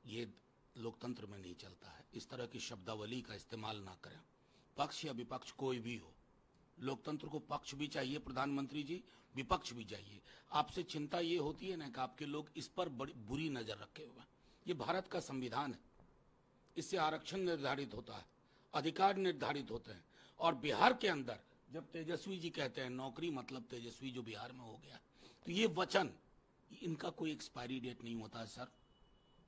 ये लोकतंत्र में नहीं चलता है। इस तरह की शब्दावली का इस्तेमाल ना करें, पक्ष या विपक्ष कोई भी हो। लोकतंत्र को पक्ष भी चाहिए प्रधानमंत्री जी, विपक्ष भी चाहिए। आपसे चिंता ये होती है ना कि आपके लोग इस पर बड़ी बुरी नजर रखे हुए हैं। ये भारत का संविधान है, इससे आरक्षण निर्धारित होता है, अधिकार निर्धारित होते हैं। और बिहार के अंदर जब तेजस्वी जी कहते हैं नौकरी मतलब तेजस्वी जो बिहार में हो गया, तो ये वचन, इनका कोई एक्सपायरी डेट नहीं होता है सर।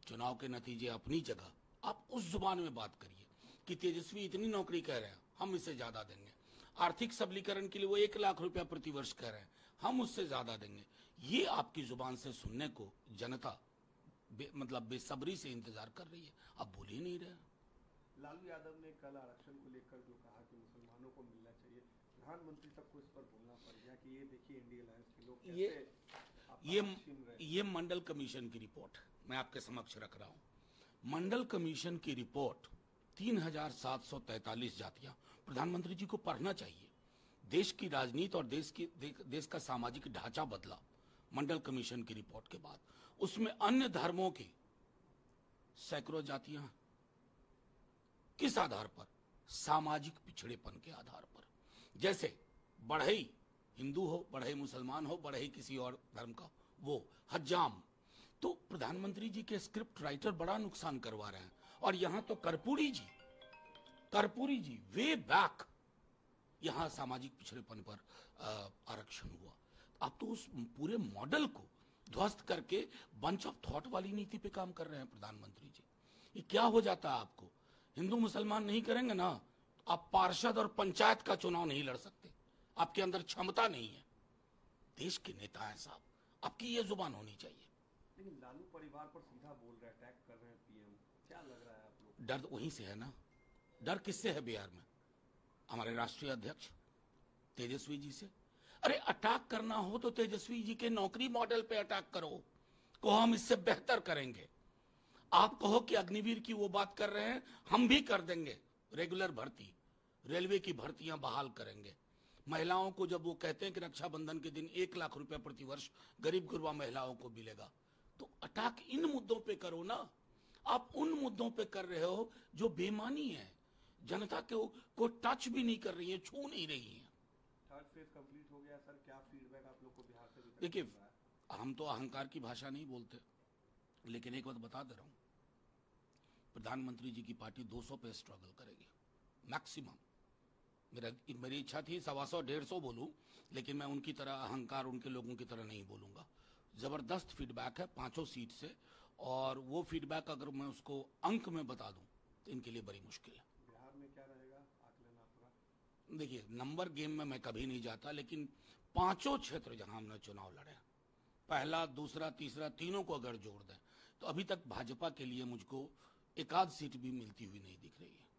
चुनाव के नतीजे अपनी जगह, आप उस जुबान में बात करिए कि तेजस्वी इतनी नौकरी कह रहे हैं, हम इससे ज्यादा देंगे। आर्थिक सबलीकरण के लिए वो 1 लाख रुपया प्रति वर्ष कह रहे हैं, हम उससे ज्यादा देंगे। ये आपकी जुबान से सुनने को जनता मतलब बेसब्री से इंतजार कर रही है, आप बोल ही नहीं रहे। लालू यादव ने कल आरक्षण को लेकर जो कहा कि मुसलमानों को मिलना चाहिए, प्रधानमंत्री तक को इस पर बोलना पड़ गया कि ये देखिए इंडिया अलायंस के लोग कैसे ये मंडल कमीशन की रिपोर्ट मैं आपके समक्ष रख रहा हूं। मंडल कमीशन की रिपोर्ट 3743 जातियां, प्रधानमंत्री जी को पढ़ना चाहिए। देश की राजनीति और देश का सामाजिक ढांचा बदला मंडल कमीशन की रिपोर्ट के बाद। उसमें अन्य धर्मों की सैकड़ों जातियां, किस आधार पर? सामाजिक पिछड़ेपन के आधार पर। जैसे बढ़ई हिंदू हो, बढ़ई मुसलमान हो, बढ़ई किसी और धर्म का, वो हज्जाम। तो प्रधानमंत्री जी के स्क्रिप्ट राइटर बड़ा नुकसान करवा रहे हैं। और यहां तो कर्पूरी जी वे बैक यहां सामाजिक पिछड़ेपन पर आरक्षण हुआ। आप तो उस पूरे मॉडल को ध्वस्त करके बंच ऑफ थॉट वाली नीति पे काम कर रहे हैं प्रधानमंत्री जी। ये क्या हो जाता है आपको? हिंदू मुसलमान नहीं करेंगे ना, आप पार्षद और पंचायत का चुनाव नहीं लड़ सकते, आपके अंदर क्षमता नहीं है। देश के नेता हैं साहब, आपकी ये जुबान होनी चाहिए। लेकिन लालू परिवार पर सीधा बोल रहे हैं, अटैक कर रहे हैं पीएम, क्या लग रहा है आप लोग? डर वहीं से है ना। डर किससे है बिहार में? हमारे राष्ट्रीय अध्यक्ष तेजस्वी जी से। अरे अटैक करना हो तो तेजस्वी जी के नौकरी मॉडल पे अटैक करो, को हम इससे बेहतर करेंगे। आप कहो कि अग्निवीर की वो बात कर रहे हैं, हम भी कर देंगे। रेगुलर भर्ती, रेलवे की भर्तियां बहाल करेंगे। महिलाओं को जब वो कहते हैं कि रक्षाबंधन के दिन 1 लाख रुपया प्रति वर्ष गरीब गुरबा महिलाओं को मिलेगा, तो अटैक इन मुद्दों पे करो ना। आप उन मुद्दों पे कर रहे हो जो बेमानी है, जनता को टच भी नहीं कर रही है, छू नहीं रही है। थर्ड फेज कंप्लीट हो गया सर, क्या फीडबैक आप लोग को बिहार से? देखिए, हम तो अहंकार की भाषा नहीं बोलते, लेकिन एक बात बता दे रहा हूं, प्रधानमंत्री जी की पार्टी 200 पे स्ट्रगल करेगी मैक्सिमम। मेरी इच्छा थी 125 150 बोलूं, लेकिन मैं उनकी तरह अहंकार उनके लोगों की तरह नहीं बोलूंगा। जबरदस्त फीडबैक है 5 सीट से, और वो फीडबैक अगर मैं उसको अंक में बता दूं तो इनके लिए बड़ी मुश्किल है। बिहार में क्या रहेगा आकलन आपका? देखिए, नंबर गेम में मैं कभी नहीं जाता, लेकिन 5 क्षेत्र जहां हमने चुनाव लड़े, पहला, दूसरा, तीसरा, तीनों को अगर जोड़ दें तो अभी तक भाजपा के लिए मुझको 1 आध सीट भी मिलती हुई नहीं दिख रही है।